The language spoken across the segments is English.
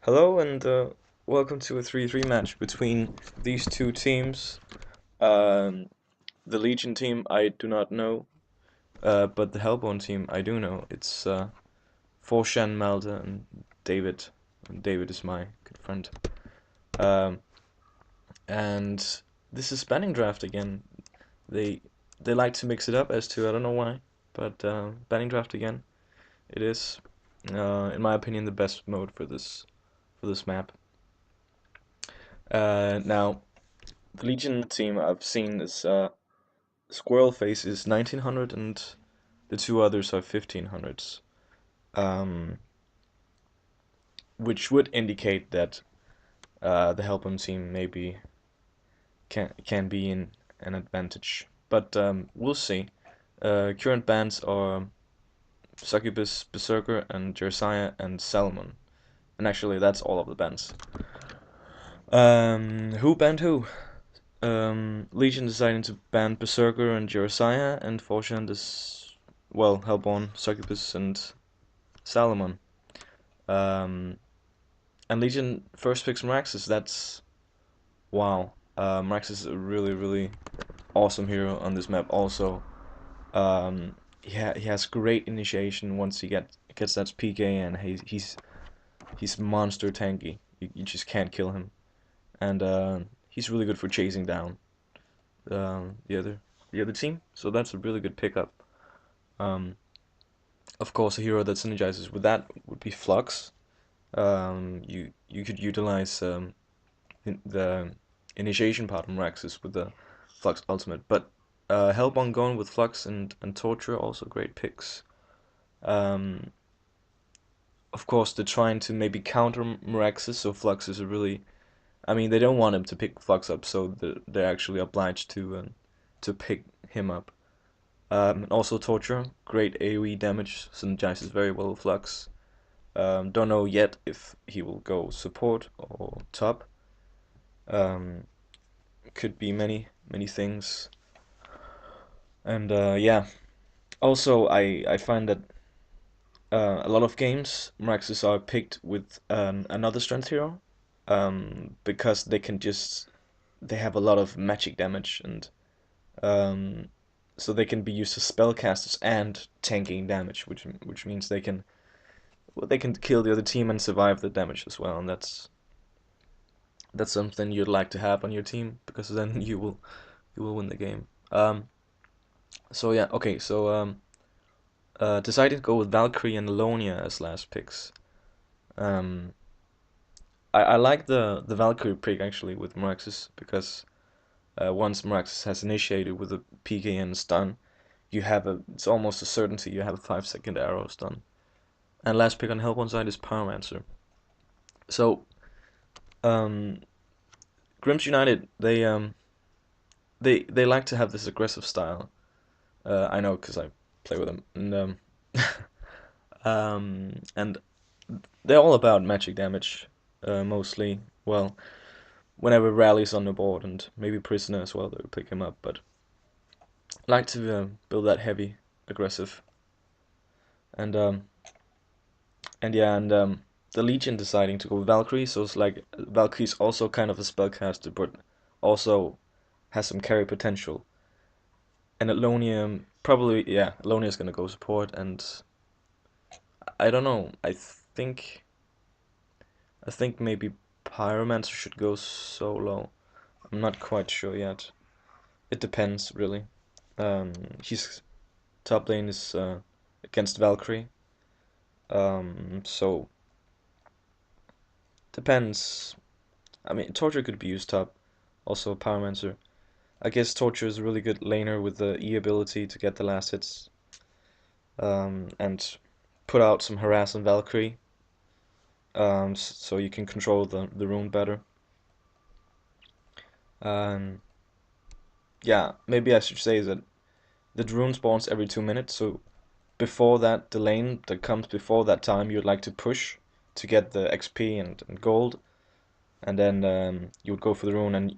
Hello and welcome to a 3-3 match between these two teams. Um, the Legion team I do not know, but the Hellborn team I do know. It's Forshan, Malda, and David. And David is my good friend. Um, and this is Banning Draft again. They they like to mix it up as to I don't know why, but Banning Draft again. It is, in my opinion, the best mode for this map. Now. The Legion team I've seen is Squirrel Face is 1900 and the two others are 1500s, um, which would indicate that the Help'em team maybe can be in an advantage. But we'll see. Current bans are Succubus, Berserker, and Jeremiah and Salmon. And actually, that's all of the bans. Who banned who? Legion deciding to ban Berserker and Jeremiah, and Fortune is, well, Hellborn, Succubus, and Salomon. Um, and Legion first picks Meraxes. That's wow. Meraxes is a really awesome hero on this map. Also, he has great initiation once he gets that PK, and he's monster tanky. You just can't kill him, and he's really good for chasing down the other team. So that's a really good pickup. Um, of course, a hero that synergizes with that would be Flux. You could utilize the initiation part of Meraxes with the Flux ultimate, but Hellbong going with Flux and Torture also great picks. Um, of course, they're trying to maybe counter Meraxes, so Flux is a really, I mean, they don't want him to pick Flux up, so they're actually obliged to pick him up. And also Torture, great AoE damage, synergizes very well with Flux. Don't know yet if he will go support or top. Um, could be many things. And yeah, also I find that a lot of games Meraxes are picked with another strength hero, because they have a lot of magic damage, and um, so they can be used as spellcasters and tanking damage, which means they can kill the other team and survive the damage as well, and that's something you'd like to have on your team because then you will win the game. So yeah, okay, so decided to go with Valkyrie and Lonia as last picks. Um, I like the Valkyrie pick actually with Meraxes because once Meraxes has initiated with a PK and stun, it's almost a certainty you have a 5-second arrow stun. And last pick on help one side is Pyromancer. So um, Grimm's United they like to have this aggressive style. I know because I play with them, and they're all about magic damage, mostly. Well, whenever Rally's on the board and maybe Prisoner as well, they'll pick him up. But I like to build that heavy, aggressive, and the Legion deciding to go with Valkyrie, so it's like Valkyrie's also kind of a spellcaster, but also has some carry potential. And Alonium probably, yeah, Alonia's gonna go support, and I don't know. I think maybe Pyromancer should go solo. I'm not quite sure yet. It depends really. His top lane is against Valkyrie. So depends. I mean, Torture could be used top. Also Pyromancer. I guess Torture is a really good laner with the E ability to get the last hits. And put out some harass on Valkyrie. So you can control the rune better. Um, yeah, maybe I should say that the rune spawns every 2 minutes, so before that, the lane that comes before that time, you'd like to push to get the XP and gold, and then you would go for the rune, and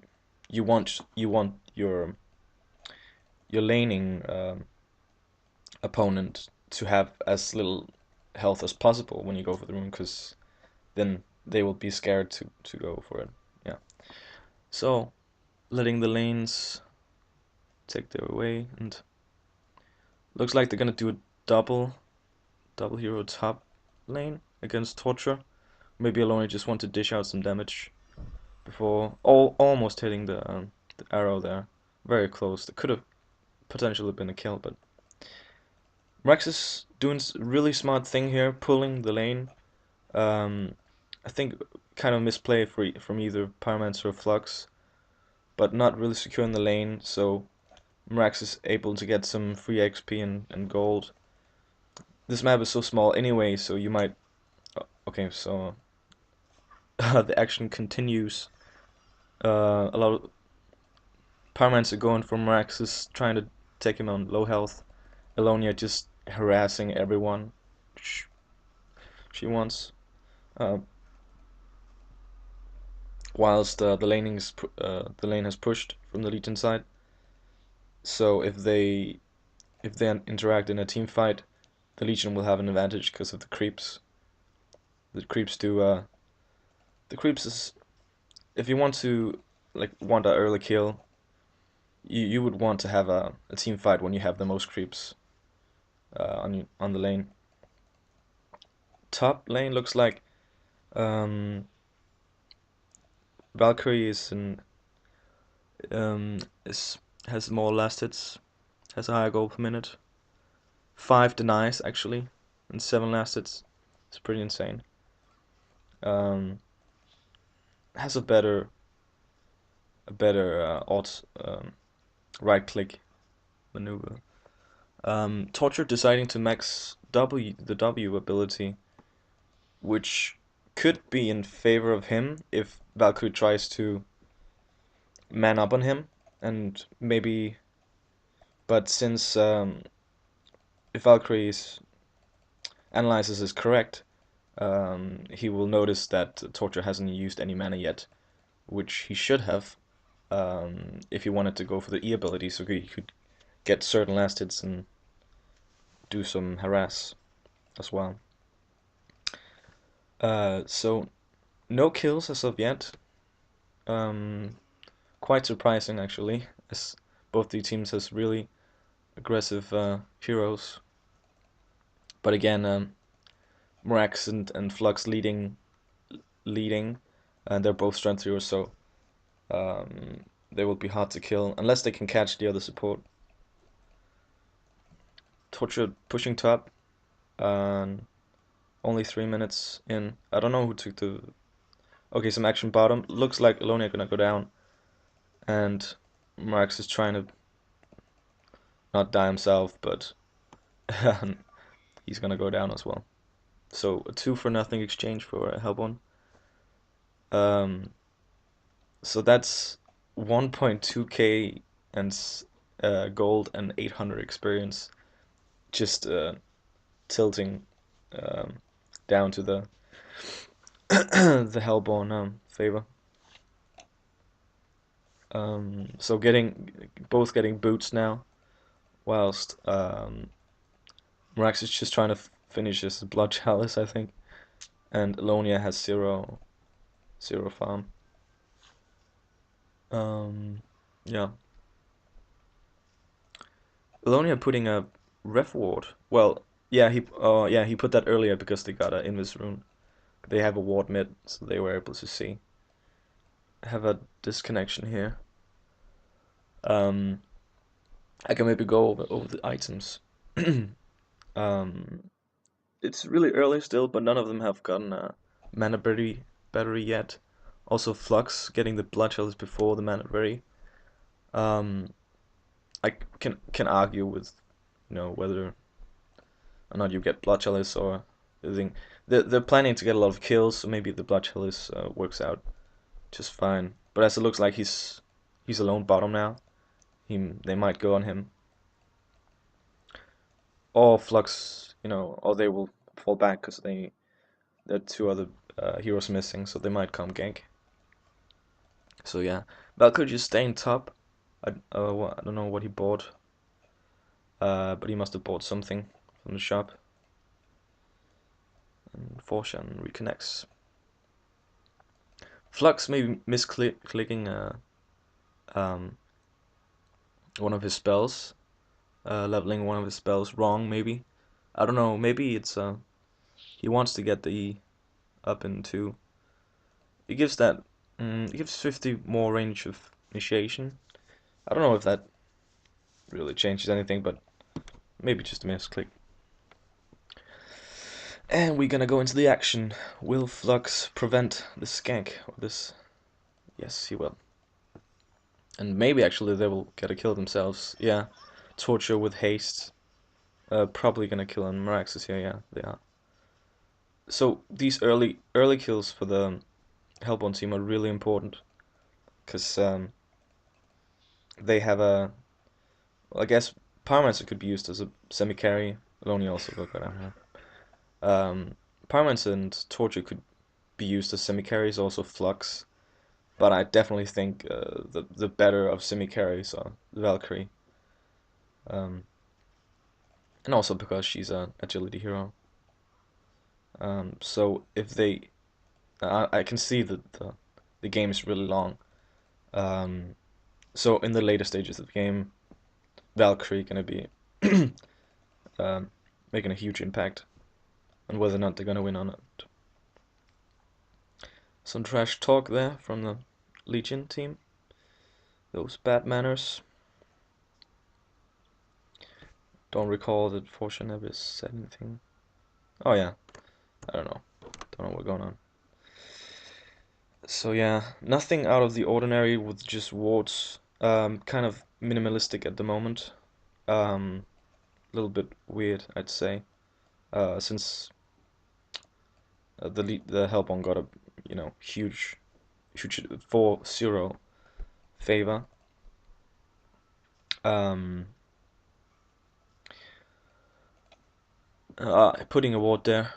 you want your laning opponent to have as little health as possible when you go for the rune, because then they will be scared to go for it. Yeah. So letting the lanes take their way, and looks like they're gonna do a double hero top lane against Torture. Maybe Alone just want to dish out some damage before almost hitting the arrow there. Very close. That could have potentially been a kill, but Rex is doing a really smart thing here, pulling the lane. Um, I think kind of misplay from either Pyromancer or Flux, but not really securing the lane, so Mrax is able to get some free XP and gold. This map is so small anyway, so you might... Okay, so the action continues. A lot of Pyromancer going for Mrax is trying to take him on low health. Elonia just harassing everyone she wants. Uh, whilst the lane has pushed from the Legion side. So if they interact in a team fight, the Legion will have an advantage because of the creeps. The creeps do the creeps is, if you want to want an early kill, you would want to have a team fight when you have the most creeps on the lane. Top lane looks like um, Valkyrie is has more last hits, has a higher goal per minute. 5 denies actually, and 7 last hits. It's pretty insane. Um, has a better right click maneuver. Torture deciding to max the W ability, which could be in favor of him if Valkyrie tries to man up on him, and maybe. But since if Valkyrie's analysis is correct, he will notice that Torture hasn't used any mana yet, which he should have if he wanted to go for the E ability, so he could get certain last hits and do some harass as well. So no kills as of yet. Um, Quite surprising actually, as both the teams has really aggressive heroes. But again, Morax and Flux leading, and they're both strength heroes, so they will be hard to kill unless they can catch the other support. Torture pushing top, and only 3 minutes in. I don't know who took the. Okay, some action bottom. Looks like Elonia gonna go down, and Marx is trying to not die himself, but he's gonna go down as well. So a 2-for-nothing exchange for Hellborn. Um, so that's 1.2k and gold and 800 experience, just tilting um, down to the the Hellborn favor. So both getting boots now, whilst Marax is just trying to finish his blood chalice, I think, and Alonia has zero farm. Yeah, Alonia putting a ref ward. Well, yeah, he put that earlier because they got an invis rune. They have a ward mid, so they were able to see. Have a disconnection here. Um, I can maybe go over the items. um, it's really early still, but none of them have gotten a mana battery yet. Also, Flux getting the blood chalice before the mana berry. Um, I can argue with, whether or not you get blood chalice or the thing. They're planning to get a lot of kills, so maybe the blood chalice works out just fine. But as it looks like he's alone bottom now, they might go on him. Or Flux, or they will fall back because there are 2 other heroes missing, so they might come gank. So yeah, Valkyrie just staying top. I don't know what he bought, but he must have bought something from the shop. And Forshan reconnects. Flux maybe misclicking um, one of his spells, leveling one of his spells wrong maybe. I don't know, maybe it's he wants to get the E up into. It gives that it gives 50 more range of initiation. I don't know if that really changes anything, but maybe just a misclick. And we're gonna go into the action. Will Flux prevent the skank? Or this? Yes, he will. And maybe actually they will get a kill themselves. Yeah, torture with haste. Probably gonna kill on Meraxes here. Yeah, they are. So these early kills for the Hellborn team are really important because they have a. Well, I guess Pyromancer could be used as a semi carry. Lonely also will go down here. Pyromancer and Torture could be used as semi carries, also Flux. But I definitely think the better of semi carries are Valkyrie. Um, and also because she's an agility hero. So if they, I can see that the game is really long. Um, so in the later stages of the game, Valkyrie gonna be um, making a huge impact on whether or not they're gonna win or not. Some trash talk there from the Legion team. Those bad manners. Don't recall that Fortune ever said anything. Oh yeah, I don't know. Don't know what's going on. So yeah, nothing out of the ordinary with just wards. Kind of minimalistic at the moment. A little bit weird, I'd say. Since the Hellborn got a huge 4-0 favor. Um, Putting a ward there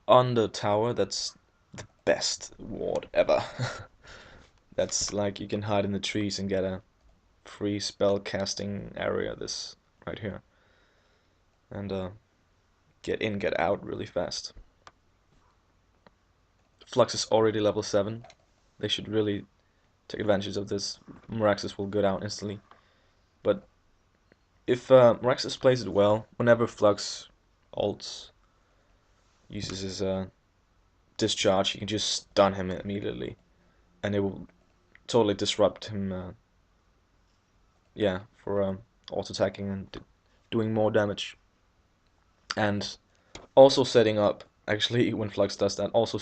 on the tower. That's the best ward ever. That's like you can hide in the trees and get a free spell casting area. This right here, and get in, get out really fast. Flux is already level 7. They should really take advantage of this. Meraxes will go down instantly. But if Meraxes plays it well, whenever Flux ults, uses his discharge, you can just stun him immediately. And it will totally disrupt him, yeah, for auto-attacking and doing more damage. And also setting up, actually, when Flux does that, also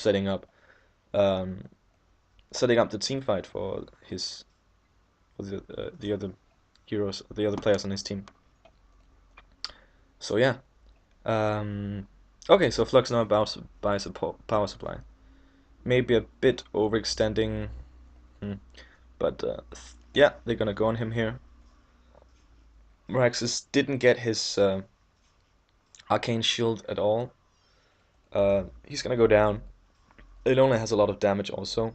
um, setting up the team fight for the other heroes, the other players on his team. So yeah. Okay, so Flux now buys a power supply. Maybe a bit overextending, but yeah, they're gonna go on him here. Meraxes didn't get his arcane shield at all. He's gonna go down. It only has a lot of damage also.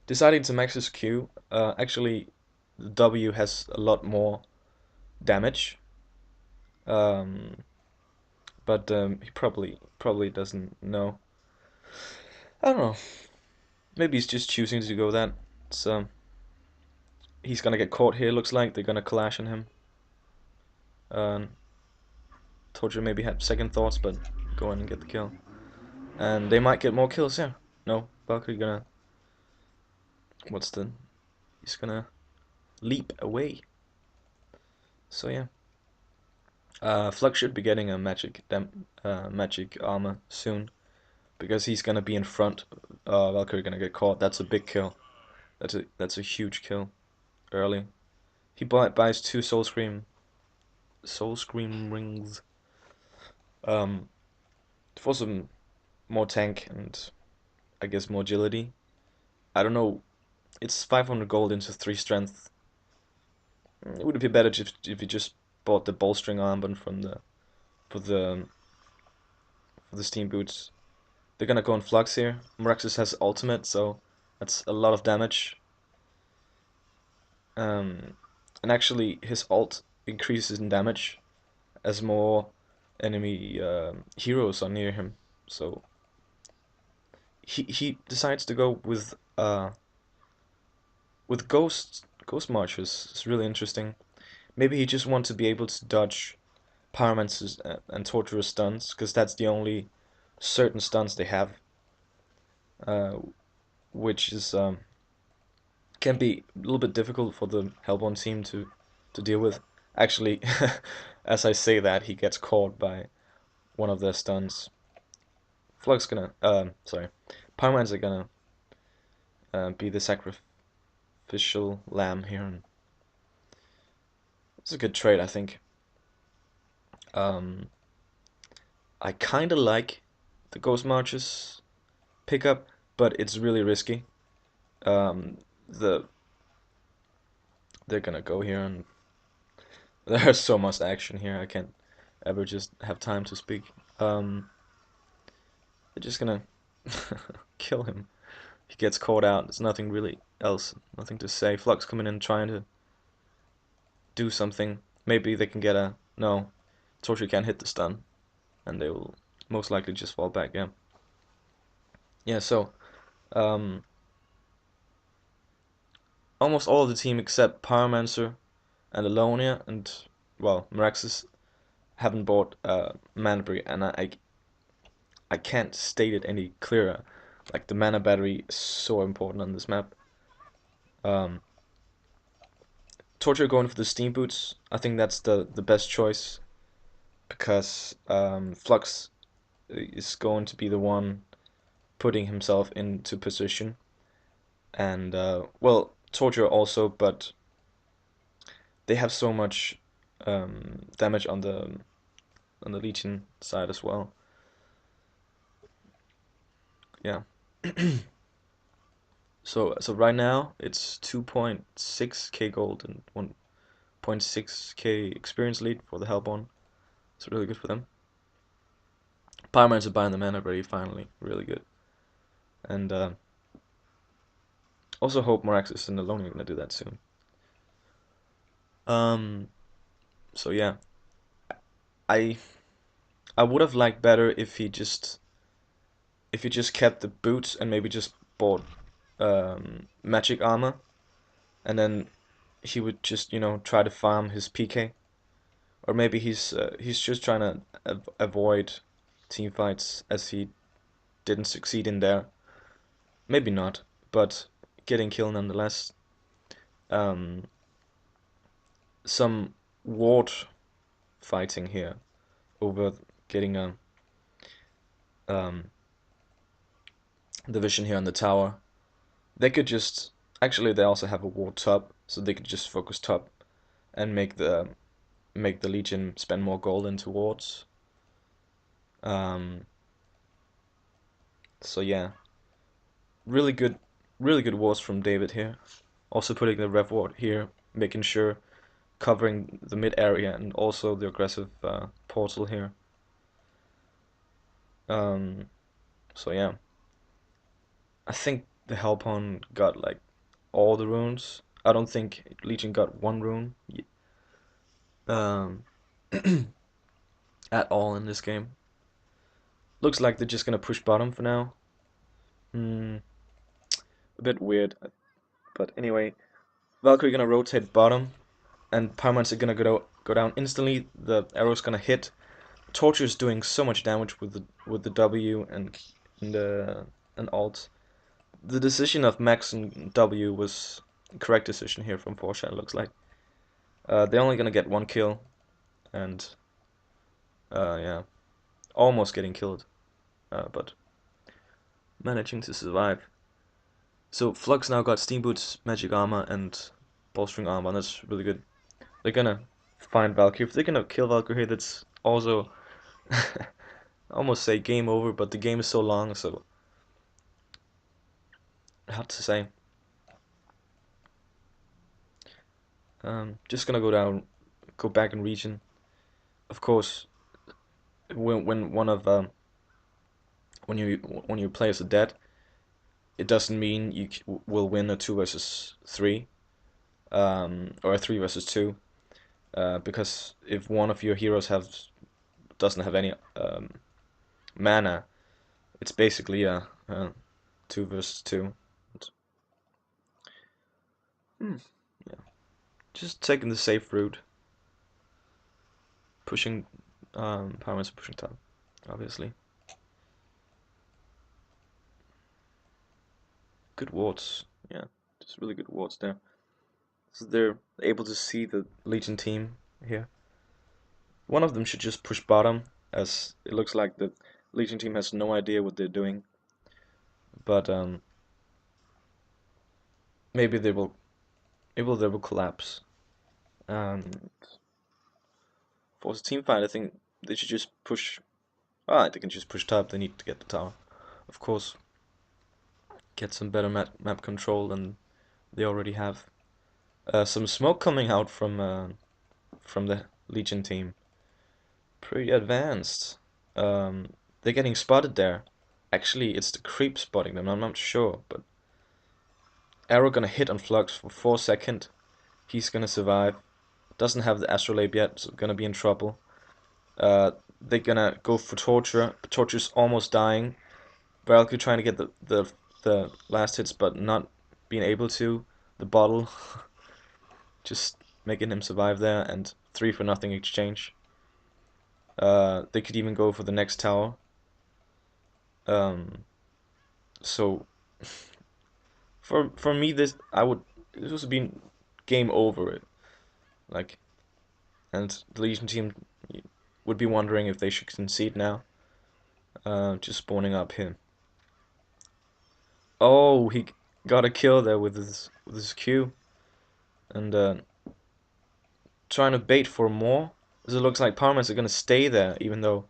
Deciding to max his Q, actually, the W has a lot more damage. Um, but he probably doesn't know. I don't know. Maybe he's just choosing to go that. So he's gonna get caught here. Looks like they're gonna clash on him. Told you maybe had second thoughts, but go in and get the kill. And they might get more kills here. No, Valkyrie gonna. What's the? He's gonna leap away. So yeah. Flux should be getting a magic armor soon, because he's gonna be in front. Valkyrie gonna get caught. That's a big kill. That's a huge kill early. He buys 2 Soul Scream rings. For some more tank and I guess more agility. I don't know. It's 500 gold into 3 strength. It would be better if you just bought the bolstering armband from the for the for the steam boots. They're gonna go on Flux here. Meraxes has ultimate, so that's a lot of damage. And actually, his ult increases in damage as more enemy heroes are near him. So he decides to go with ghost marches. It's really interesting. Maybe he just wants to be able to dodge pyromancers and torturous stuns, because that's the only certain stuns they have, uh, which is can be a little bit difficult for the Hellborn team to deal with. Actually, as I say that, he gets caught by one of their stuns. Flug's gonna, sorry, Pyromancer gonna be the sacrificial lamb here, and it's a good trade, I think. Um, I kind of like the Ghost Marches pickup, but it's really risky. Um, the they're gonna go here, and there's so much action here. I can't ever just have time to speak. They're just gonna kill him. He gets caught out. There's nothing really else, nothing to say. Flux coming in trying to do something. Maybe they can get a no. Torture can't hit the stun, and they will most likely just fall back. Yeah. Yeah. So, um, almost all of the team except Pyromancer and Alonia and well, Meraxis haven't bought Mana and I can't state it any clearer. Like the mana battery is so important on this map. Um, Torture going for the steam boots. I think that's the best choice because Flux is going to be the one putting himself into position, and well, Torture also, but they have so much damage on the Legion side as well. Yeah. So right now it's 2.6k gold and 1.6k experience lead for the Hellborn. It's really good for them. Pyramids are buying the mana ready finally, really good. And also hope Moraxis and Alone are gonna do that soon. Um, so yeah, I I would have liked better if he just kept the boots and maybe just bought magic armor, and then he would just try to farm his PK, or maybe he's just trying to avoid team fights as he didn't succeed in there. Maybe not, but getting killed nonetheless. Um, some ward fighting here over getting a um, division here on the tower. They could just actually they also have a ward top, so they could just focus top and make the Legion spend more gold into wards. Um, so yeah, really good, really good wards from David here. Also putting the rev ward here, making sure covering the mid area and also the aggressive portal here. Um, so yeah, I think the Hellpawn got like all the runes. I don't think Legion got one rune um, at all in this game. Looks like they're just gonna push bottom for now. Hmm, a bit weird, but anyway, Valkyrie gonna rotate bottom, and Pyramids are gonna go down instantly. The arrow's gonna hit. Torture's doing so much damage with the W and the and alt. The decision of Max and W was a correct decision here from Porsche. It looks like they're only gonna get one kill, and yeah, almost getting killed, but managing to survive. So Flux now got Steam Boots, Magic Armor, and Bowstring Armor, and that's really good. They're gonna find Valkyrie. If they're gonna kill Valkyrie, that's also almost say game over, but the game is so long, so hard to say. Just gonna go back in region. Of course, when one of when your players are dead, it doesn't mean you will win a 2 versus 3, or a 3 versus 2, because if one of your heroes doesn't have any mana, it's basically 2 versus 2. Hmm, yeah. Just taking the safe route. Pushing, Parma's pushing top, obviously. Good wards, yeah. Just really good wards there. So they're able to see the Legion team here. One of them should just push bottom, as it looks like the Legion team has no idea what they're doing. But maybe they will collapse. For the team fight, I think they should just push. Ah, they can just push top. They need to get the tower, of course. Get some better map control than they already have. Some smoke coming out from the Legion team. Pretty advanced. They're getting spotted there. Actually, it's the creep spotting them. I'm not sure, but Arrow gonna hit on Flux for 4 seconds. He's gonna survive. Doesn't have the astrolabe yet, so gonna be in trouble. They're gonna go for Torture. But Torture's almost dying. Valkyrie trying to get the last hits, but not being able to. The bottle just making him survive there, and 3 for nothing exchange. They could even go for the next tower. Um, so for me, this would be game over. Like, and the Legion team would be wondering if they should concede now. Just spawning up here. Oh, he got a kill there with his Q, and trying to bait for more. As it looks like Parmas are gonna stay there, even though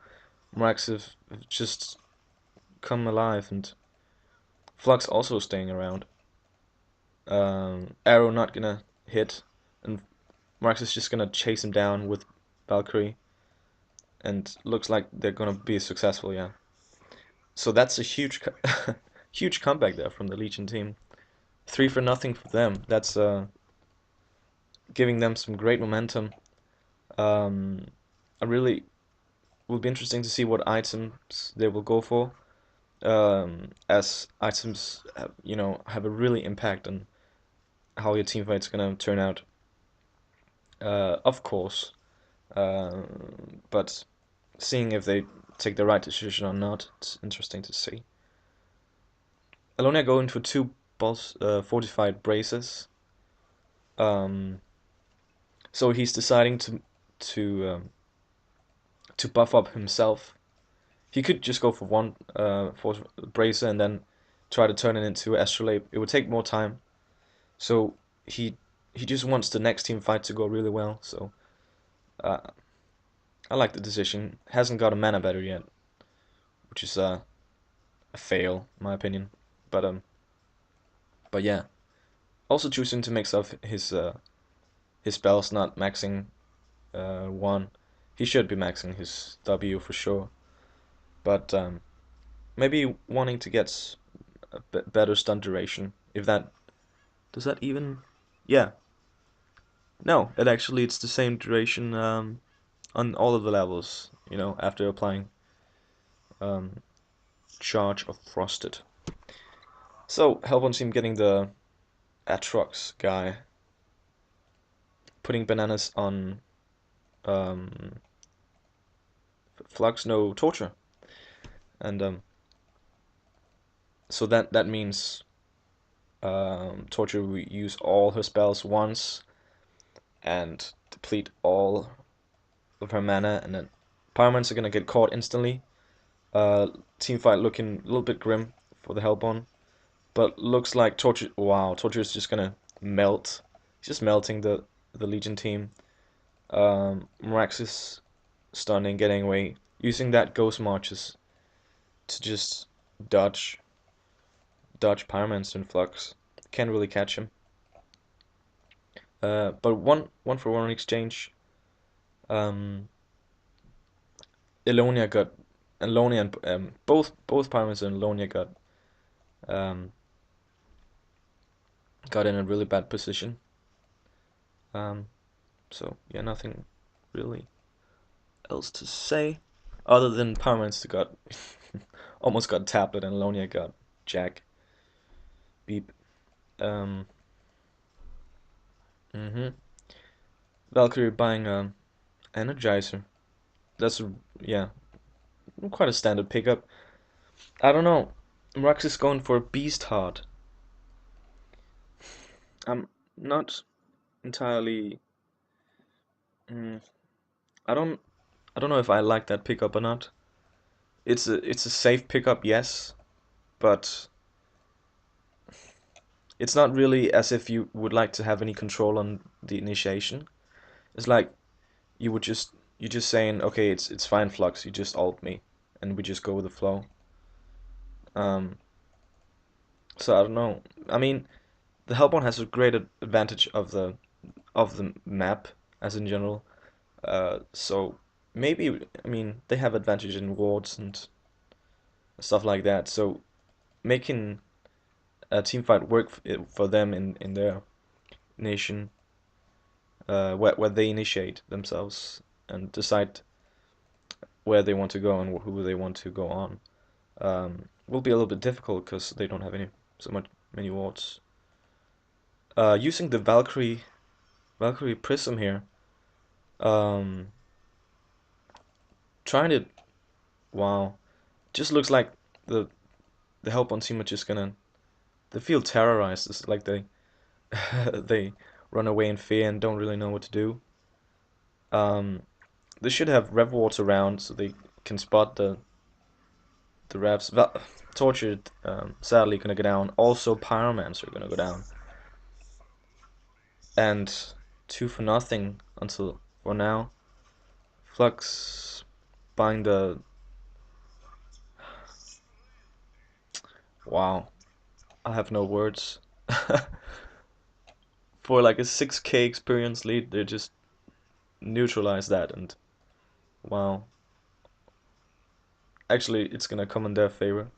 Mrax have just come alive, and Flux also staying around. Arrow not gonna hit, and Mrax is just gonna chase him down with Valkyrie, and looks like they're gonna be successful, yeah. So that's a huge, huge comeback there from the Legion team. 3 for nothing for them. That's giving them some great momentum. I really will be interesting to see what items they will go for, as items have, have a really impact on how your team fight's gonna turn out. Of course, uh, but seeing if they take the right decision or not, it's interesting to see. Alonia going for 2 fortified braces. Um, so he's deciding to um, to buff up himself. He could just go for 1 bracer and then try to turn it into Astrolabe. It would take more time. So he he just wants the next team fight to go really well. So uh, I like the decision. Hasn't got a mana battery yet, which is a fail in my opinion. But yeah, also choosing to mix up his spells, not maxing 1. He should be maxing his W for sure, but maybe wanting to get a better stun duration. If that does that even, yeah, no, it's the same duration on all of the levels. After applying um, Charge of Frosted. So Hellbourne team getting the Atrox guy, putting bananas on um, Flux, no Torture, and so that means Torture will use all her spells once and deplete all of her mana, and then Pyramids are gonna get caught instantly. Team fight looking a little bit grim for the Hellbourne, but looks like Torture. Wow, Torture is just gonna melt. He's just melting the Legion team. Miraxis stunning, getting away, using that Ghost Marches to just dodge Pyromancer and Flux. Can't really catch him. But one for one exchange. Um, Elonia got Elonia and both Pyromancer and Elonia um, got in a really bad position. Um, so yeah, nothing really else to say other than Pyromancer got almost got tablet and Elonia got Jack. Beep. Um. Mhm. Valkyrie buying a Energizer. That's yeah, quite a standard pickup. I don't know. Rux is going for a Beast Heart. I'm not entirely. Mm, I don't. I don't know if I like that pickup or not. It's a safe pickup, yes, but it's not really as if you would like to have any control on the initiation. It's like you're just saying, okay, it's fine, Flux. You just ult me, and we just go with the flow. Um, so I don't know. I mean, the Hellborn has a great advantage of the map as in general. So maybe I mean they have advantage in wards and stuff like that. So making a team fight work for them in their nation, where they initiate themselves and decide where they want to go and who they want to go on, will be a little bit difficult because they don't have any so much many wards. Using the Valkyrie Prism here, um, trying to wow, just looks like the the help on team are just gonna they feel terrorized. It's like they they run away in fear and don't really know what to do. Um, they should have rev wards around so they can spot the revs. Tortured, sadly, gonna go down. Also, Pyromancer gonna go down. And two for nothing until for now. Flux buying the wow. I have no words. For like a 6k experience lead, they just neutralize that and wow. Actually, it's gonna come in their favor.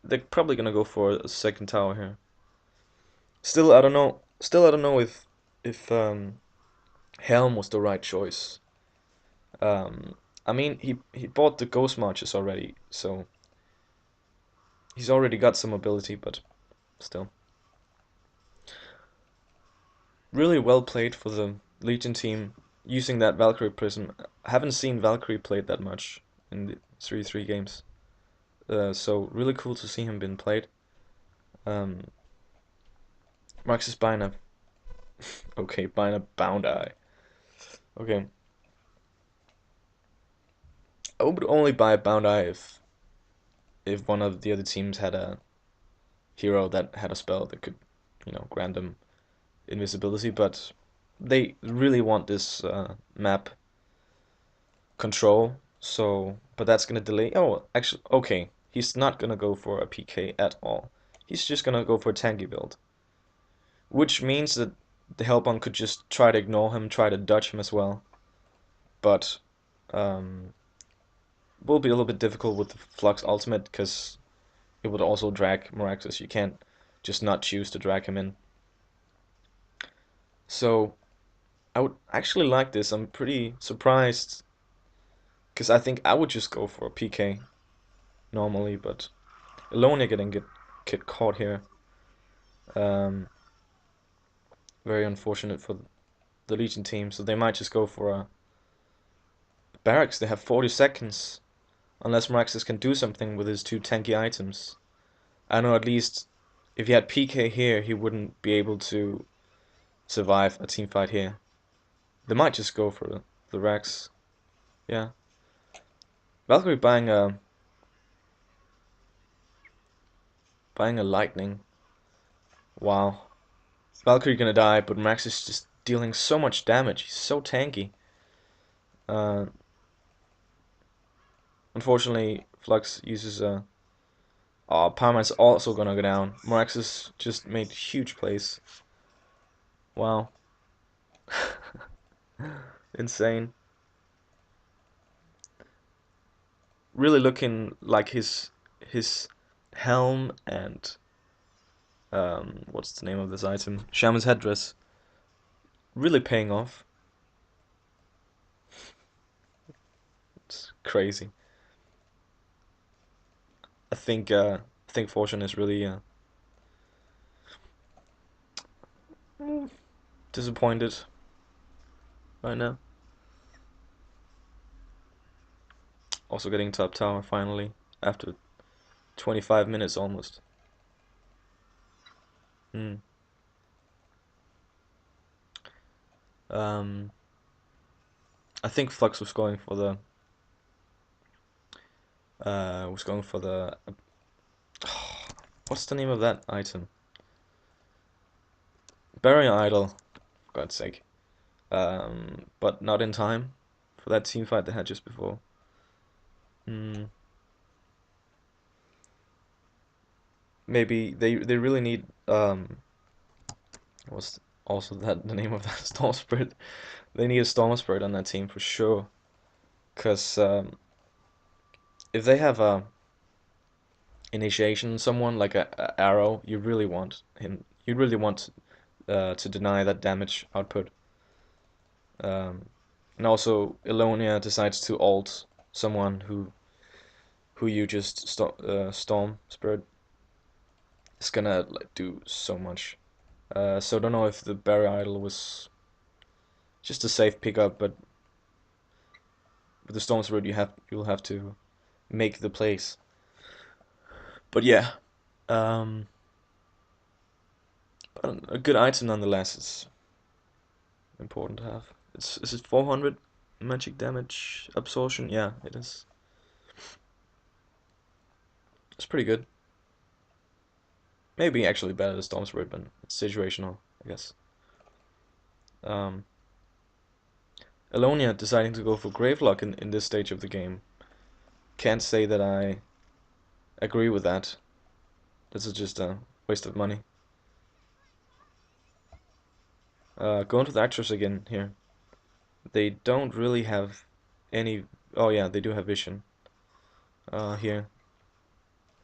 They're probably gonna go for a second tower here. Still, I don't know. Still, I don't know if Helm was the right choice. Um, I mean, he bought the Ghost Marches already, so he's already got some ability, but still, really well played for the Legion team using that Valkyrie Prism. I haven't seen Valkyrie played that much in the 3-3 games, so really cool to see him being played. Um, Max is buying a okay, buying a Bound Eye. Okay, I would only buy a Bound Eye if one of the other teams had a hero that had a spell that could, grant them invisibility. But they really want this map control. So, but that's gonna delay. Oh, actually, okay. He's not gonna go for a PK at all. He's just gonna go for a tanky build, which means that the Hellbound could just try to ignore him, try to dodge him as well. But um, will be a little bit difficult with the Flux ultimate because it would also drag Miraculous. You can't just not choose to drag him in. So I would actually like this. I'm pretty surprised because I think I would just go for a PK normally, but Elonia getting get caught here. Um, very unfortunate for the Legion team. So they might just go for a barracks. They have 40 seconds unless Miraxis can do something with his two tanky items. I know at least if he had PK here, he wouldn't be able to survive a team fight here. They might just go for the Rex. Yeah. Valkyrie buying a lightning. Wow. Valkyrie gonna die, but Max is just dealing so much damage. He's so tanky. Uh, Unfortunately, Flux uses a. Oh, Powerman's also gonna go down. Moraxis just made huge plays. Wow. Insane. Really looking like his helm and what's the name of this item? Shaman's headdress. Really paying off. It's crazy. I think Fortune is really Disappointed right now. Also getting top tower finally after 25 minutes almost. Hmm. Um, I think Flux was going for the what's the name of that item? Barrier Idol, for God's sake. But not in time for that team fight they had just before. Hmm. Maybe they really need what's also that the name of that Storm Spirit? They need a Storm Spirit on that team for sure. Cause if they have a initiation someone like a arrow, you really want him. You really want to deny that damage output. Um, and also, Elonia decides to ult someone who you just storm spirit. It's gonna like do so much. So I don't know if the Barrier Idol was just a safe pickup, but with the Storm Spirit you'll have to make the plays. But yeah, um, a good item nonetheless. It's important to have. Is it 400 magic damage absorption? Yeah, it is. It's pretty good. Maybe actually better than Storm Spirit, but it's situational, I guess. Um, Alonia deciding to go for Gravelock in this stage of the game. Can't say that I agree with that. This is just a waste of money. Going to the actors again here. They don't really have any. Oh yeah, they do have vision. Here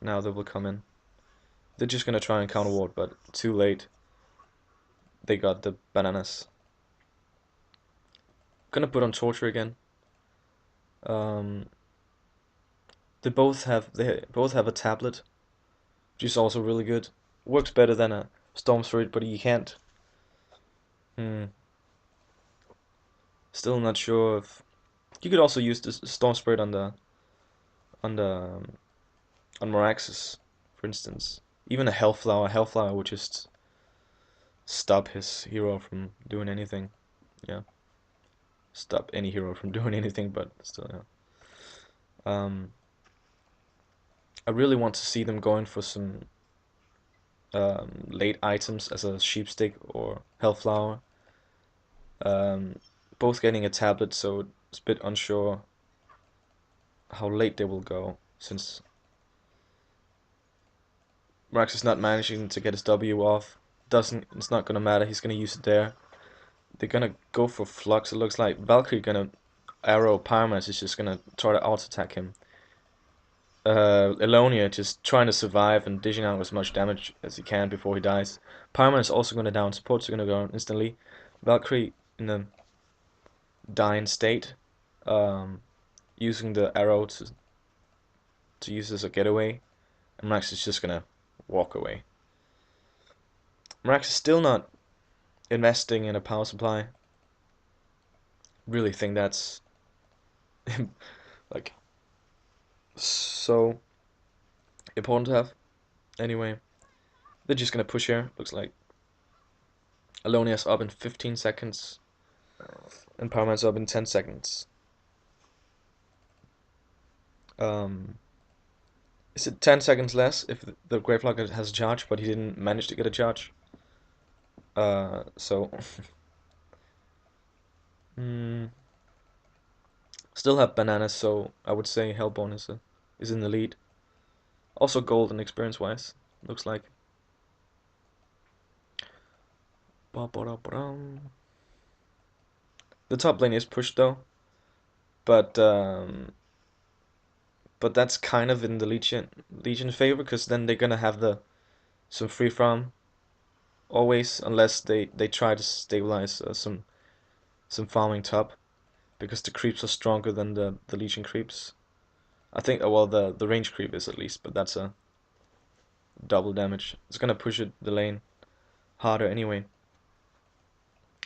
now they will come in. They're just gonna try and counter ward, but too late. They got the bananas. Gonna put on torture again. Um, they both have a tablet, which is also really good. Works better than a Storm Spirit, but you can't. Hmm. Still not sure if you could also use the Storm Spirit on the on Moraxis, for instance. Even a Hellflower would just stop his hero from doing anything. Yeah, stop any hero from doing anything, but still, yeah. Um, I really want to see them going for some late items as a Sheepstick or Hellflower. Um, both getting a tablet, so it's a bit unsure how late they will go, since Max is not managing to get his W off. It's not gonna matter, he's gonna use it there. They're gonna go for Flux, it looks like. Valkyrie gonna arrow Pyromancer is just gonna try to auto attack him. Elonia just trying to survive and dishing out as much damage as he can before he dies. Pyroman is also gonna down, supports are gonna go instantly. Valkyrie in a dying state, um, using the arrow to use as a getaway, and Max is just gonna walk away. Max is still not investing in a power supply. Really think that's like so important to have. Anyway, they're just gonna push here. Looks like Alonia's up in 15 seconds, and Powerman's up in 10 seconds. Um, is it 10 seconds less if the Gravelock has a charge, but he didn't manage to get a charge? So mm, still have bananas, so I would say Hellborn is in the lead. Also gold and experience wise, looks like. The top lane is pushed though, but that's kind of in the Legion favor, because then they're gonna have some free farm always, unless they try to stabilize some farming top, because the creeps are stronger than the Legion creeps. I think well the range creep is at least, but that's a double damage. It's gonna push the lane harder anyway.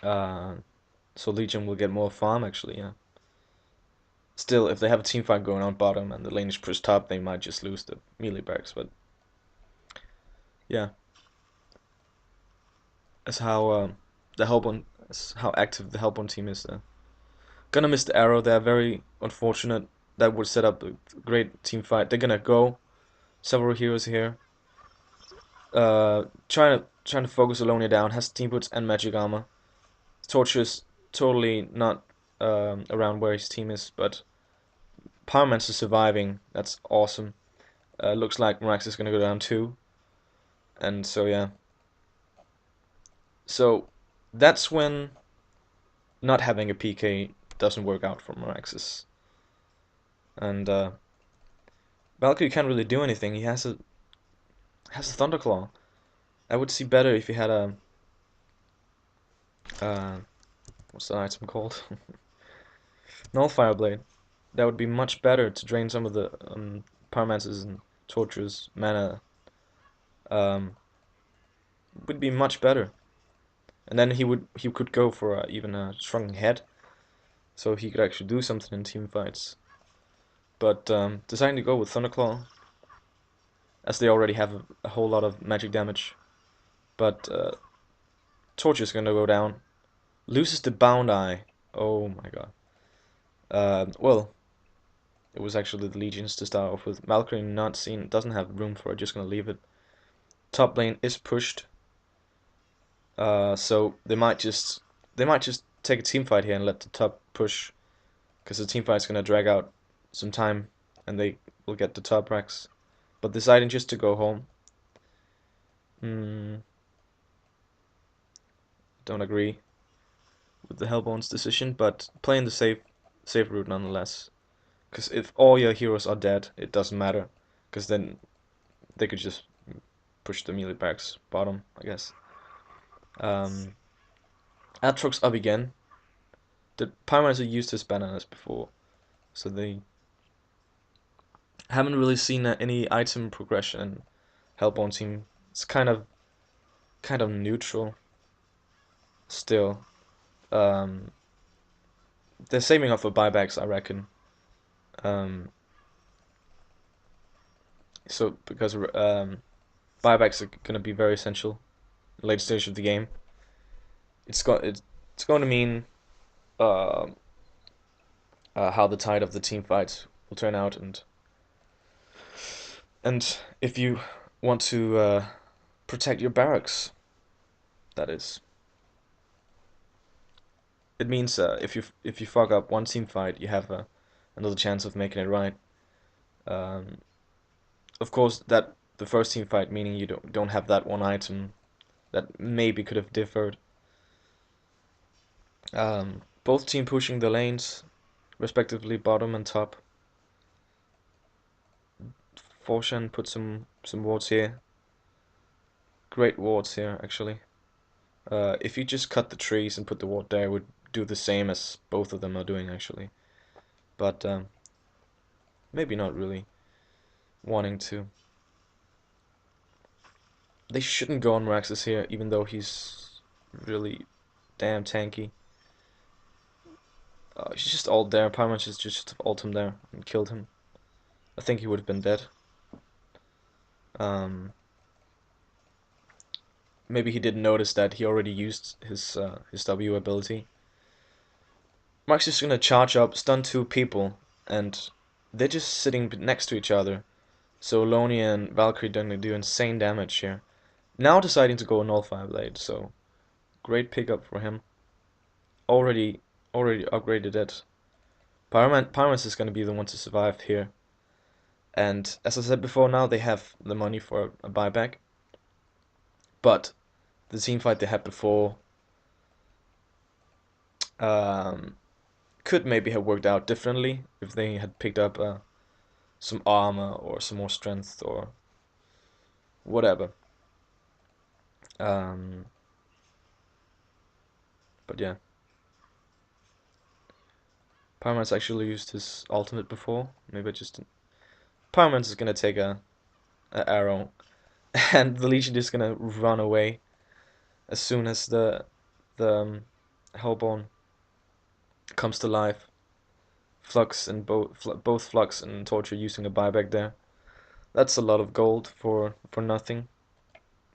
Uh, so Legion will get more farm actually, yeah. Still, if they have a team fight going on bottom and the lane is pushed top, they might just lose the melee barracks, but yeah. That's how the Hellborn, that's how active the Hellborn team is there. Gonna miss the arrow, they're very unfortunate. That would set up a great team fight. They're gonna go several heroes here. Trying to focus Alonia down, has team boots and magic armor. Torture's totally not around where his team is, but Powerman's is surviving. That's awesome. Looks like Marax is gonna go down too. And so yeah. So that's when not having a PK doesn't work out for Maraxis. And Valkyrie can't really do anything. He has a Thunderclaw. I would see better if he had a uh, what's the item called? Nullfire Blade. That would be much better to drain some of the Pyromancer's and Torture's mana. Um, would be much better. And then he could go for even a Shrunken Head, so he could actually do something in team fights. But deciding to go with Thunderclaw, as they already have a whole lot of magic damage. But Torture's gonna go down. Loses the Bound Eye. Oh my god. Well, it was actually the Legions to start off with. Valkyrie not seen, doesn't have room for it, just gonna leave it. Top lane is pushed. So they might just take a team fight here and let the top push, because the team fight's gonna drag out some time, and they will get the top racks. But deciding just to go home. Don't agree with the Hellbourne's decision, but playing the safe route nonetheless. Because if all your heroes are dead, it doesn't matter, because then they could just push the melee backs bottom, I guess. Aatrox up again. The Pyromancer used his bananas before, so they haven't really seen any item progression. Hellborn team, it's kind of neutral still. Um, they're saving up for buybacks, I reckon. Um, so because buybacks are gonna be very essential in late stage of the game. It's going to mean uh, how the tide of the team fights will turn out, and if you want to protect your barracks, that is. It means if you fuck up one team fight, you have another chance of making it right. Um, of course, that the first team fight, meaning you don't have that one item that maybe could have differed. Both team pushing the lanes, respectively bottom and top. Forshan put some wards here. Great wards here, actually. If you just cut the trees and put the ward there, it would do the same as both of them are doing, actually. But maybe not really wanting to. They shouldn't go on Meraxes here, even though he's really damn tanky. He's just ult there. Pyromancer is just ult him there and killed him. I think he would have been dead. Maybe he didn't notice that he already used his W ability. Mark's just gonna charge up, stun two people, and they're just sitting next to each other. So Lonia and Valkyrie are gonna do insane damage here. Now deciding to go Nullfire Blade, so great pickup for him. Already upgraded it. Pyromancer is gonna be the one to survive here. And as I said before, now they have the money for a buyback. But the team fight they had before could maybe have worked out differently if they had picked up some armor or some more strength or whatever. But yeah, Pyroman's actually used his ultimate before. Maybe I just Pyroman's is gonna take a arrow, and the Legion is gonna run away as soon as the Hellborn comes to life. Flux and both Flux and Torture using a buyback there. That's a lot of gold for nothing.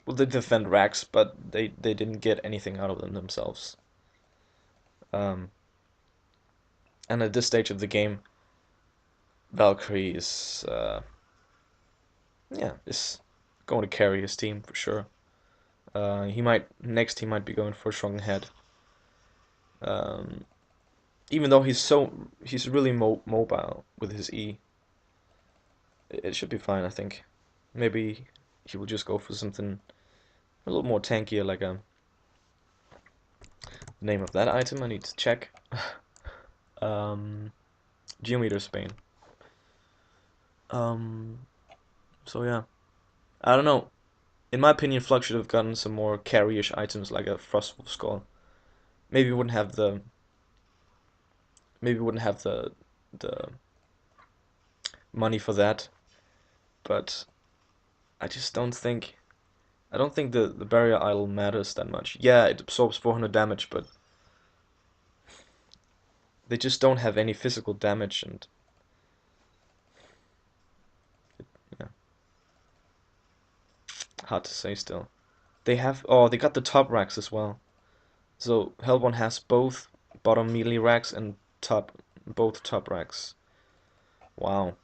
Well, they defend racks, but they didn't get anything out of them themselves. Um, and at this stage of the game, Valkyrie is going to carry his team for sure. He might be going for a strong head. Um, Even though he's really mobile with his E, it should be fine, I think. Maybe he will just go for something a little more tankier, like a name of that item. I need to check. um, Geometer Spain. Um, so yeah, I don't know. In my opinion, Flux should have gotten some more carry-ish items like a Frostwolf Skull. Maybe wouldn't have the maybe wouldn't have the money for that, but I don't think the barrier idol matters that much. Yeah, it absorbs 400 damage, but they just don't have any physical damage, and yeah, hard to say still. They got the top racks as well. So Hellborn has both bottom melee racks and both top racks. Wow.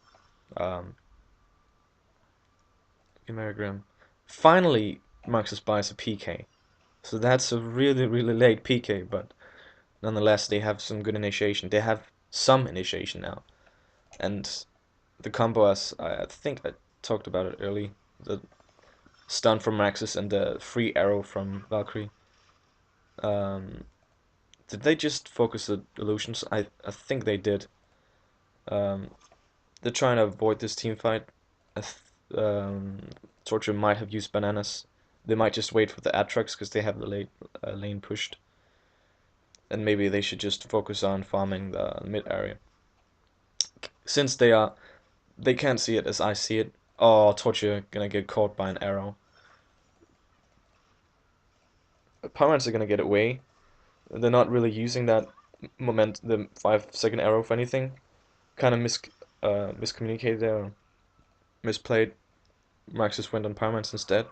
Um, Grimm. Finally, Marxus buys a PK. So that's a really, really late PK, but nonetheless, they have some good initiation. They have some initiation now. And the combo, as I think I talked about it early, the stun from Maxis and the free arrow from Valkyrie. Um, did they just focus the illusions? I think they did. Um, they're trying to avoid this team fight. Torture might have used bananas. They might just wait for the Atrox because they have the lane pushed. And maybe they should just focus on farming the mid area. Since they can't see it as I see it. Oh, Torture gonna get caught by an arrow. Paramount's are gonna get away. They're not really using that the 5-second arrow for anything. Kind of miscommunicated there, or misplayed. Maxis went on Paramount instead.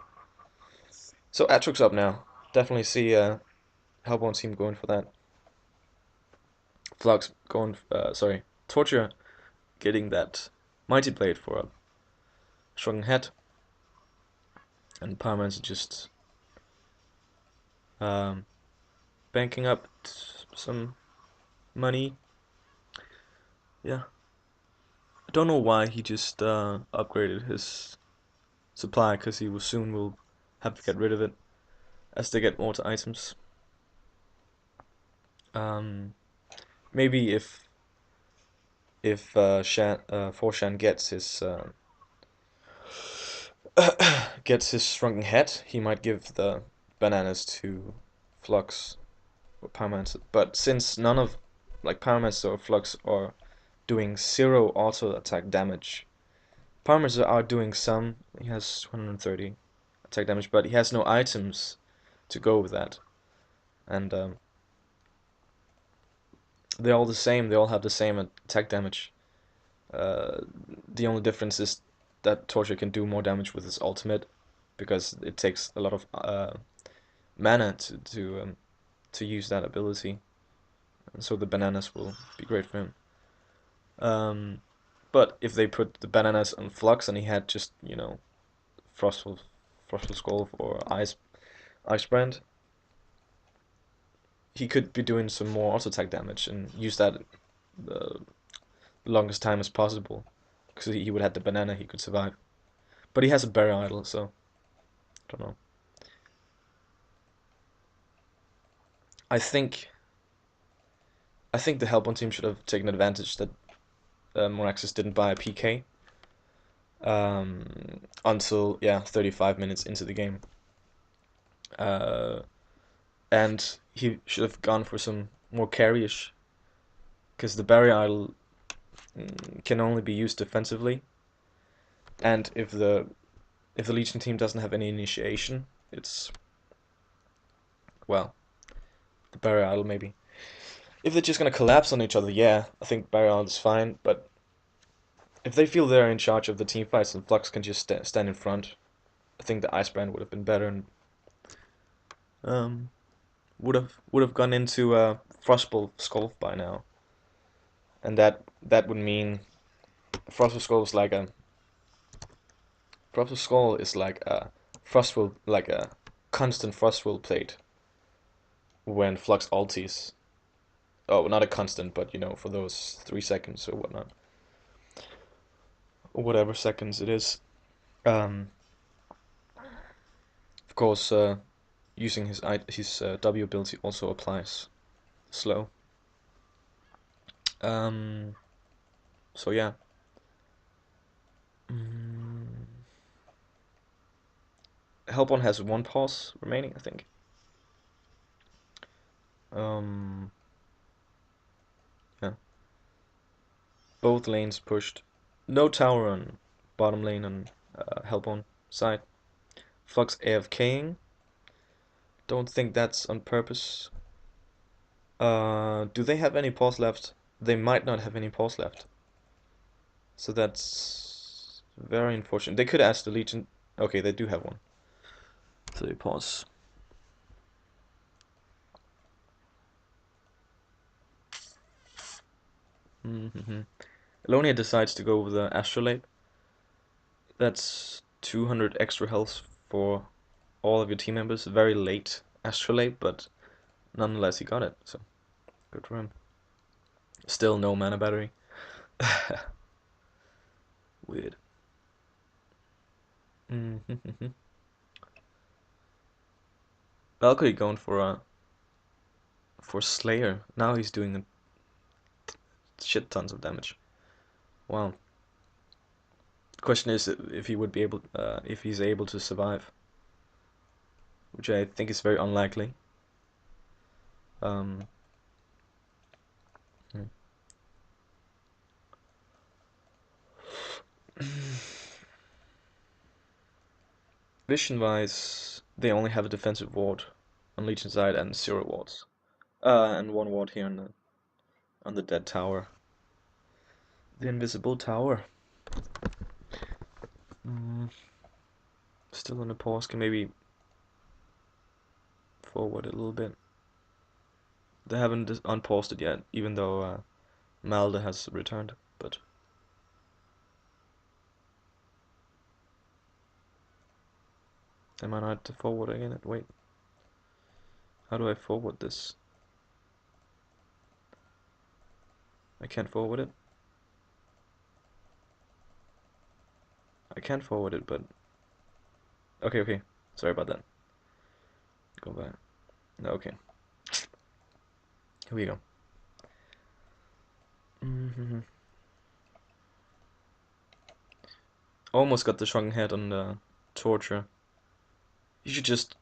So Atrox up now. Definitely see Hellborn team going for that. Flux going, sorry, Torture getting that Mighty Blade for a strong head. And Paramount's just um, banking up some money. Yeah. I don't know why he just upgraded his supply, because he will soon will have to get rid of it as they get more items. Um, Maybe if Forshan gets his shrunken head, he might give the bananas to Flux or Pyromancer. But since none of Pyromancer or Flux are doing 0 auto attack damage, Pyromancer are doing some. He has 130 attack damage, but he has no items to go with that. And they're all the same. They all have the same attack damage. The only difference is that Torture can do more damage with his ultimate, because it takes a lot of mana to use that ability. And so the bananas will be great for him. But if they put the bananas on Flux and he had just Frostful Skull or Ice Brand, he could be doing some more auto attack damage and use that the longest time as possible, because he would have the banana, he could survive. But he has a Barrier Idol, so I don't know. I think I think the Hellborn team should have taken advantage that Moraxis didn't buy a PK until 35 minutes into the game, uh, and he should have gone for some more carry-ish, because the Barrier Idol can only be used defensively, and if the Legion team doesn't have any initiation, it's, well, the barrier idol maybe. If they're just gonna collapse on each other, yeah, I think barrier idol is fine. But if they feel they're in charge of the team fights and Flux can just stand in front, I think the Ice Brand would have been better and um, would have gone into Frostbolt Skull by now, and that would mean Frostbolt Skull is like a Frostbolt Skull is like a Frostbolt like a constant Frostbolt plate when Flux ulties. Oh, not a constant, but you know, for those 3 seconds or whatnot, or whatever seconds it is. Um, of course, using his W ability also applies slow. Um, so yeah. Mm, Helpon has one pause remaining, I think. Um, yeah. Both lanes pushed. No tower on bottom lane on Helpon side. Flux AFKing. Don't think that's on purpose. Do they have any pause left? They might not have any pause left. So that's very unfortunate. They could ask the Legion. Okay, they do have one. So they pause. Mm-hmm. Elonia decides to go with the Astrolabe. That's 200 extra health for all of your team members. Very late Astrolabe, but nonetheless he got it. So good for him. Still no mana battery. Weird. Mm-hmm. Valkyrie going for Slayer. Now he's doing a shit tons of damage. Wow. The question is if he would be able, if he's able to survive, which I think is very unlikely. Um, hmm. Vision-wise, they only have a defensive ward on Legion side and 0 wards, and 1 ward here on the dead tower, the invisible tower. Mm, Still on a pause. Can maybe forward a little bit. They haven't unpaused it yet, even though Malda has returned. But I might not have to forward again. Wait, how do I forward this? I can't forward it. I can forward it, but okay, okay. Sorry about that. Go back. Okay, here we go. Almost got the shrunken head on the torture. You should just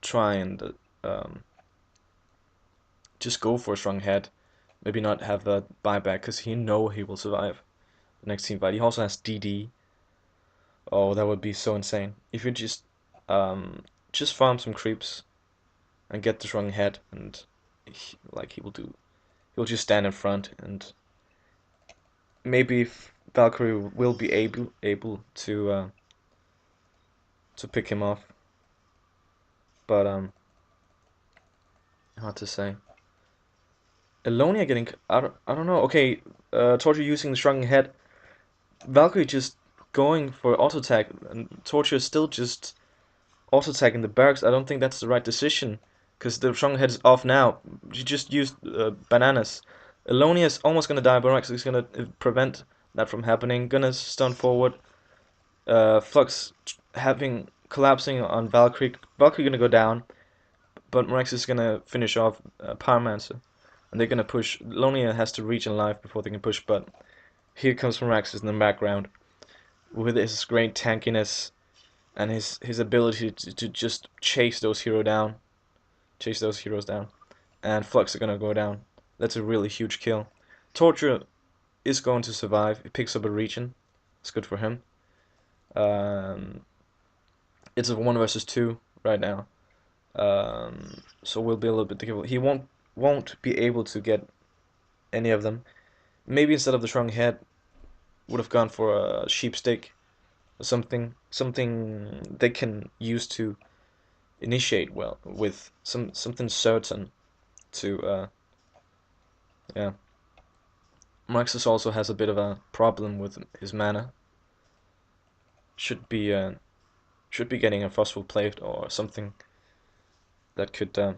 try and just go for a strong head. Maybe not have that buyback because he know he will survive the next team fight. He also has DD. Oh, that would be so insane. If you just farm some creeps and get the strong head, and like he will do, he'll just stand in front, and maybe Valkyrie will be able to pick him off. But hard to say. Elonia getting I don't know. Okay, Torture using the shrunken head. Valkyrie just going for auto attack, and Torture still just auto attack in the barracks. I don't think that's the right decision because the shrunken head is off now. You just used bananas. Elonia is almost gonna die. Barracks is gonna prevent that from happening. Gonna stun forward. Flux having collapsing on Valkyrie. Valkyrie gonna go down, but Morax is gonna finish off Pyromancer. And they're gonna push. Lonia has to reach in life before they can push, but here comes Moraxis in the background with his great tankiness and his ability to just chase those heroes down, and Flux are gonna go down. That's a really huge kill. Torture is going to survive. He picks up a region. It's good for him. Um, it's a 1 versus 2 right now. So we'll be a little bit careful. He won't be able to get any of them. Maybe instead of the shrunk head, would have gone for a sheep stick or something they can use to initiate well with something certain to yeah. Marxus also has a bit of a problem with his mana. Should be uh, should be getting a forceful plate or something that could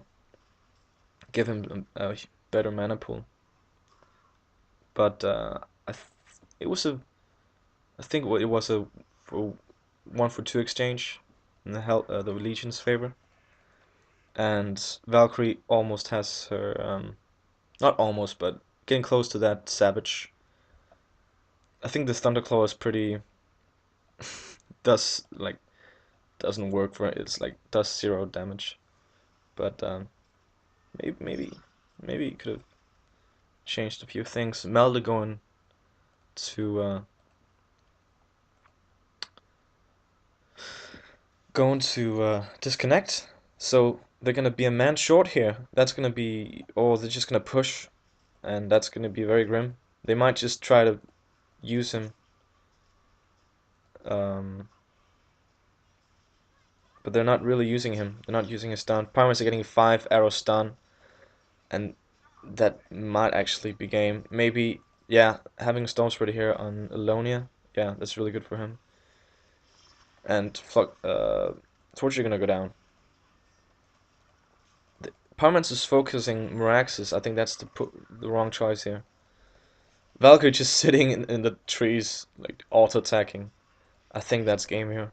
give him a better mana pool. But it was a I think it was a for 1 for 2 exchange in the Legion's favor, and Valkyrie almost has her not almost but getting close to that Savage. I think the Thunderclaw is pretty does like doesn't work for it. It's like does 0 damage, but maybe it could have changed a few things. Melda to going to disconnect. So they're gonna be a man short here. That's gonna be, or they're just gonna push, and that's gonna be very grim. They might just try to use him, um, but they're not really using him. They're not using his stun. Pyramids are getting 5 arrow stun, and that might actually be game. Maybe, yeah, having Storm Spreader here on Alonia, yeah, that's really good for him. And Torch are gonna go down. Parments is focusing Meraxes. I think that's the wrong choice here. Valkyrie just sitting in the trees, like auto-attacking. I think that's game here.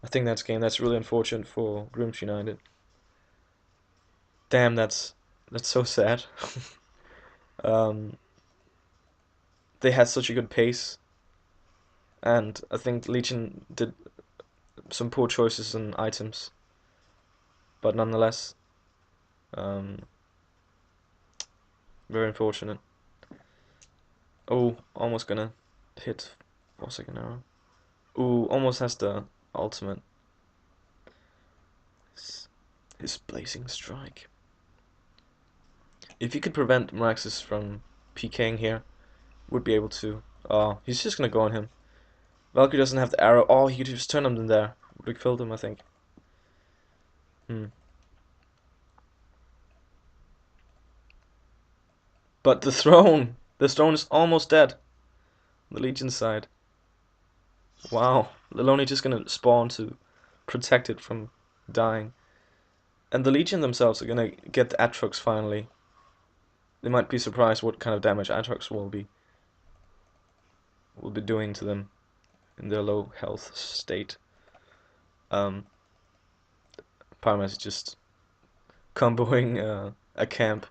I think that's game. That's really unfortunate for Grimm's United. Damn, that's so sad. um, they had such a good pace, and I think Legion did some poor choices in items, but nonetheless, um, very unfortunate. Oh, almost gonna hit 4-second arrow. Ooh, almost has the ultimate. His blazing strike. If you could prevent Meraxes from PKing here, would be able to. Oh, he's just gonna go on him. Valkyrie doesn't have the arrow. Oh, he could just turn him in there. Would have killed him, I think. But the throne is almost dead. The Legion side. Wow, Leloni just gonna spawn to protect it from dying. And the Legion themselves are gonna get the Atrox finally. They might be surprised what kind of damage Atrox will be doing to them in their low health state. Um, Parma is just comboing a camp.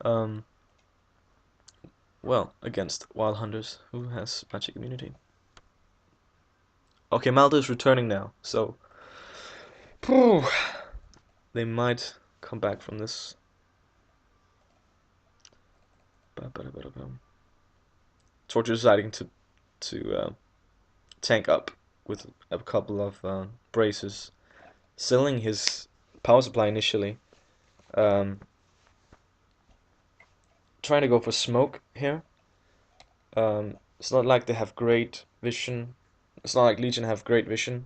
Um, well, against Wild Hunters, who has magic immunity. Okay, Malda is returning now, so they might come back from this. Torture deciding to tank up with a couple of braces, selling his power supply initially. Um, Trying to go for smoke here. It's not like they have great vision. It's not like Legion have great vision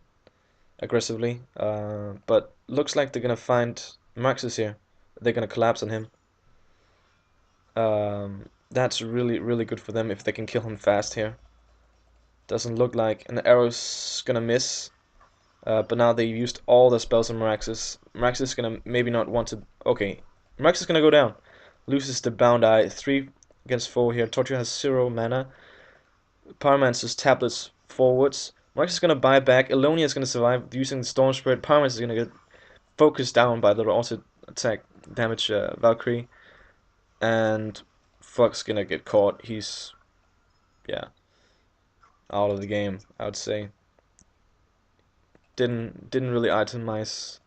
aggressively. But looks like they're gonna find Maxis here. They're gonna collapse on him. That's really good for them if they can kill him fast here. Doesn't look like an arrow's gonna miss. But now they used all the spells on Meraxis. Meraxis is gonna maybe not want to. Okay, Meraxis is gonna go down. Loses the Bound Eye. 3 against 4 here. Torture has 0 mana. Pyromancer's tablets forwards. Meraxis is gonna buy back. Elonia is gonna survive using the Storm Spirit. Pyromancer is gonna get focused down by the auto attack damage Valkyrie. And Fuck's gonna get caught. He's, yeah, out of the game, I would say. Didn't really itemize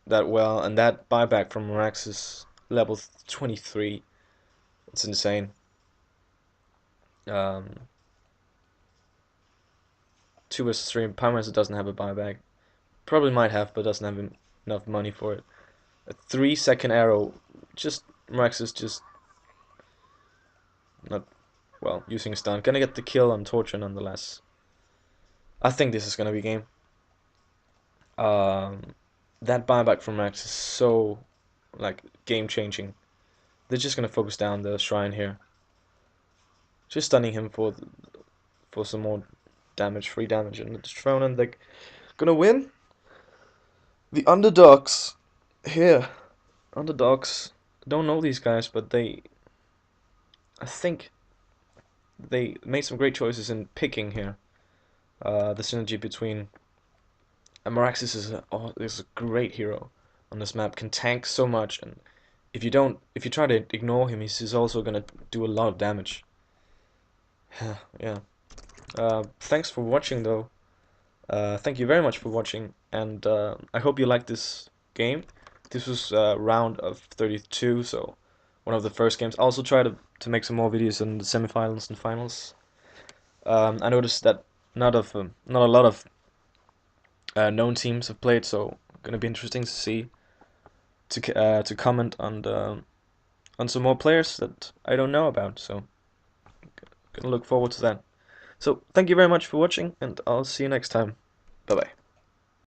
that well, and that buyback from Rax is level 23. It's insane. 2 versus 3. Pyromancer doesn't have a buyback. Probably might have, but doesn't have enough money for it. A 3-second arrow, just Max is just not, well, using a stun. Gonna get the kill on Torture nonetheless. I think this is gonna be game. Um, that buyback from Max is so, like, game changing. They're just gonna focus down the shrine here, just stunning him for some more damage, free damage, and the throne, and they're gonna win. The underdogs here, underdogs. Don't know these guys, but I think they made some great choices in picking here. The synergy between Meraxis is a great hero on this map. Can tank so much, and if you try to ignore him, he's also gonna do a lot of damage. Yeah. Thanks for watching, though. Thank you very much for watching, and I hope you liked this game. This was round of 32, so one of the first games. I also try to make some more videos in the semifinals and finals. I noticed that not a lot of known teams have played, so gonna be interesting to see to comment on some more players that I don't know about. So gonna look forward to that. So thank you very much for watching, and I'll see you next time. Bye bye.